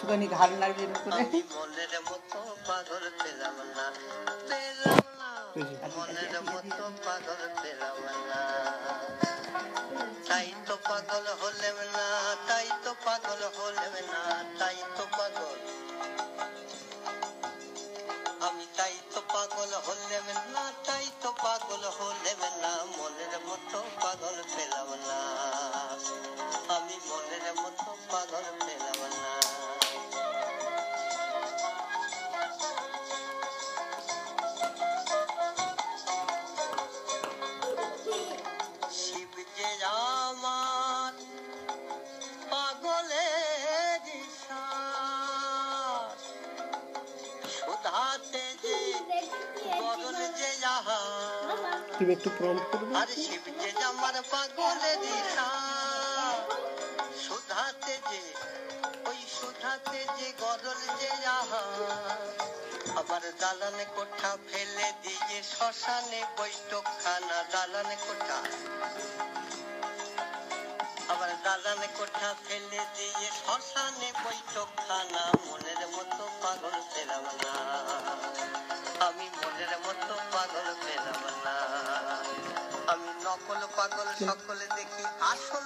একটুখানি ঘাড় নাড়বেন করে। মনের মতো পাগল পেলাম না, মনের মতো পাগল পেলাম না, তাই তো পাগল হলেম না, তাই তো পাগল হলেম না, তাই তো পাগল আমি, তাই তো পাগল হলেম না, তাই তো পাগল হলেম না, মনের মতো পাগল পেলাম না, আমি মনের মতো পাগল পেলাম না। শিব যে আমার পাগলের সাথ, সুধাতে যে বদল যে একটু প্রম্পট করবে। আর শিব যে আমার পাগলের সাথ, সুধাতে যে ওই সুধাতে যে গদল যে আবার দালানে কোঠা ফেলে দিয়ে শ্মশানে বৈঠকখানা, দালানে কোঠা আবার দালানে কোঠা ফেলে দিয়ে শ্মশানে বৈঠকখানা, মনের মতো পাগল পেলাম না, আমি মনের মতো পাগল পেলাম না, আমি নকল পাগল সকলে দেখি আসল